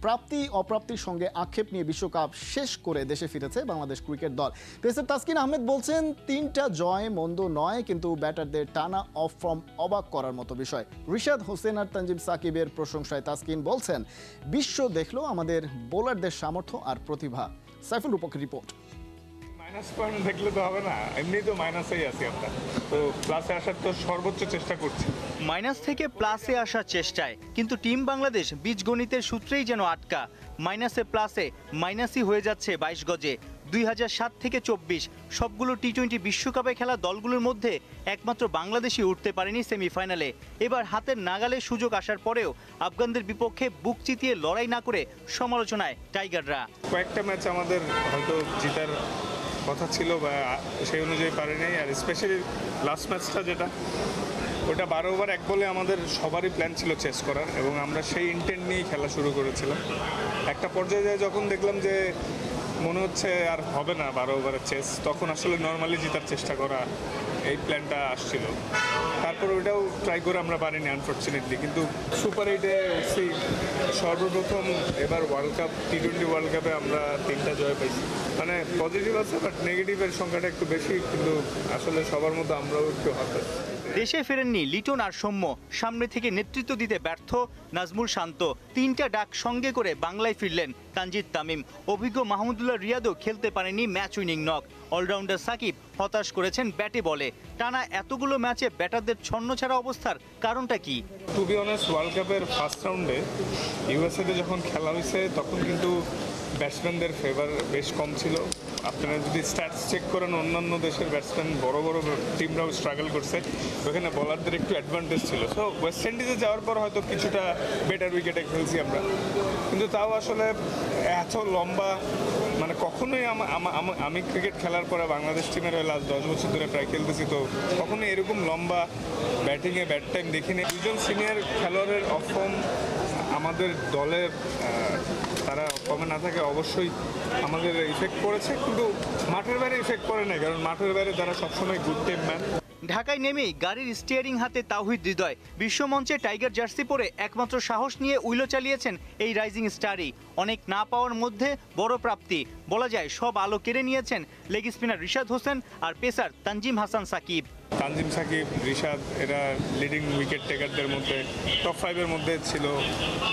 প্রাপ্তি অপ্রাপ্তির সঙ্গে আক্ষেপ নিয়ে বিশ্বকাপ শেষ করে দেশে ফিরেছে বাংলাদেশ ক্রিকেট দল। পেসার তাসকিন আহমেদ বলছেন 3টা জয় মন্দ নয়, কিন্তু ব্যাটারদের টানা অফ ফর্ম অবাক করার মতো বিষয়। রিশাদ হোসেন আর তানজিম সাকিবের প্রশংসায় তাসকিন বলছেন, বিশ্ব দেখলো আমাদের বোলারদের সামর্থ্য আর প্রতিভা। সাইফুল রূপকের রিপোর্ট। মাইনাস পয়েন্ট দেখলে তো হবে না, এমনি তো মাইনাসেই আছি আমরা, তো প্লাসে আসার তো সর্বোচ্চ চেষ্টা করছি। মাইনাস থেকে প্লাসে আসার চেষ্টায়, কিন্তু টিম বাংলাদেশ বীজগণিতের সূত্রেই যেন আটকা। মাইনাসে প্লাসে মাইনাসই হয়ে যাচ্ছে 22 গজে। 2007 থেকে 24 সবগুলো টি-20 বিশ্বকাপে খেলা দলগুলোর মধ্যে একমাত্র বাংলাদেশই উঠতে পারেনি সেমিফাইনালে। এবার হাতের নাগালে সুযোগ আসার পরেও আফগানদের বিপক্ষে বুক চিতিয়ে লড়াই না করে সমালোচনায় টাইগাররা। কয়েকটা ম্যাচ আমাদের হয়তো জিতার কথা ছিল বা সেই অনুযায়ী পারে নাই, আর স্পেশালি লাস্ট ম্যাচটা যেটা, ওটা 12 ওভার 1 বলে আমাদের সবারই প্ল্যান ছিল চেস করার, এবং আমরা সেই ইন্টেন্ট নিয়েই খেলা শুরু করেছিলাম। একটা পর্যায়ে যখন দেখলাম যে মনে হচ্ছে আর হবে না 12 ওভারের চেস, তখন আসলে নর্মালি জেতার চেষ্টা করা এই প্ল্যানটা আসছিল। তারপর ওইটাও ট্রাই করে আমরা পারিনি আনফর্চুনেটলি, কিন্তু সুপার 8-এ উঠছি সর্বপ্রথম। এবার ওয়ার্ল্ড কাপ টি-20 ওয়ার্ল্ড কাপে আমরা 3টা জয় পাইছি। মানে পজিটিভ আছে, বাট নেগেটিভের সংখ্যাটা একটু বেশি, কিন্তু আসলে সবার মতো আমরাও একটু হতাশ। দেশে ফেরেননি লিটন আর সৌম্য, সামনে থেকে নেতৃত্ব দিতে ব্যর্থ নাজমুল শান্ত। 3টা ডাক সঙ্গে করে বাংলায় ফিরলেন তানজিদ তামিম। অভিজ্ঞ মাহমুদুল্লাহ রিয়াদও খেলতে পারেনি match winning knock. Allrounder Shakib হতাশ করেছেন ব্যাটে বলে। টানা এতগুলো ম্যাচে ব্যাটারদের ছন্নছাড়া অবস্থার কারণটা কি? টু বি অনেস্ট, ওয়ার্ল্ড কাপের ফার্স্ট রাউন্ডে ইউএসএতে যখন খেলা হয়েছে তখন কিন্তু ব্যাটসম্যানদের ফেভার বেশ কম ছিল। আপনারা যদি স্ট্যাটস চেক করেন, অন্যান্য দেশের ব্যাটসম্যান বড় বড় টিমরাও স্ট্রাগল করছে, ওখানে বলারদের একটু অ্যাডভান্টেজ ছিল। সো ওয়েস্ট ইন্ডিজে যাওয়ার পর হয়তো কিছুটা বেটার উইকেটে খেলছি আমরা, কিন্তু তাও আসলে এত লম্বা, মানে কখনোই আমি ক্রিকেট খেলার পরে বাংলাদেশ টিমের লাস্ট 10 বছর ধরে প্রায় খেলতেছি, তো কখনোই এরকম লম্বা ব্যাটিংয়ে ব্যাট টাইম দেখিনি। দুজন সিনিয়র খেলোয়াড়ের অফ ফর্ম আমাদের দলের, তারা ফর্মে না থাকে অবশ্যই আমাদের ইফেক্ট করেছে, কিন্তু মাঠের বাইরে ইফেক্ট করে না, কারণ মাঠের বাইরে তারা সবসময় গুড টিম ম্যান। ঢাকায় নেমেই গাড়ির স্টিয়ারিং হাতে তাওহিদ হৃদয়। বিশ্বমঞ্চে টাইগার জার্সি পরে একমাত্র সাহস নিয়ে উইলো চালিয়েছেন এই রাইজিং স্টারই। অনেক না পাওয়ার মধ্যে বড় প্রাপ্তি বলা যায়। সব আলো কেড়ে নিয়েছেন লেগ স্পিনার রিশাদ হোসেন আর পেসার তানজিম হাসান সাকিব। তানজিম সাকিব, রিশাদ, এরা লিডিং উইকেট টেকারদের মধ্যে টপ 5-এর মধ্যে ছিল,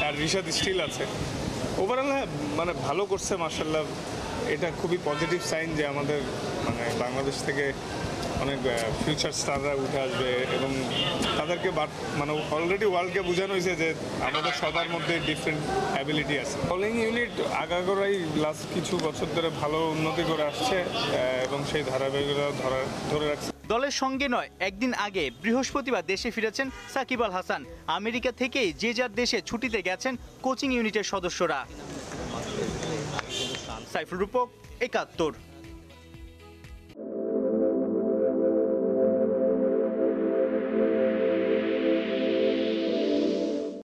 আর রিশাদ স্টিল আছে। ওভারঅল মানে ভালো করছে মাশাআল্লাহ। এটা খুবই পজিটিভ সাইন যে আমাদের মানে বাংলাদেশ থেকে অনেক ফিউচার স্টাররা উঠে আসবে, এবং তাদেরকে মানে অলরেডি ওয়ার্ল্ডকে বোঝানো হয়েছে যে আমাদের সবার মধ্যে ডিফারেন্ট অ্যাবিলিটি আছে। বোলিং ইউনিট আগাগোড়াই লাস্ট কিছু বছর ধরে ভালো উন্নতি করে আসছে, এবং সেই ধারাবাহিকতা ধরে রাখছে। দলের সঙ্গে নয়, একদিন আগে বৃহস্পতিবার দেশে ফিরেছেন সাকিব আল হাসান। আমেরিকা থেকেই যে যার দেশে ছুটিতে গেছেন কোচিং ইউনিটের সদস্যরা। সাইফুল রূপক, ৭১।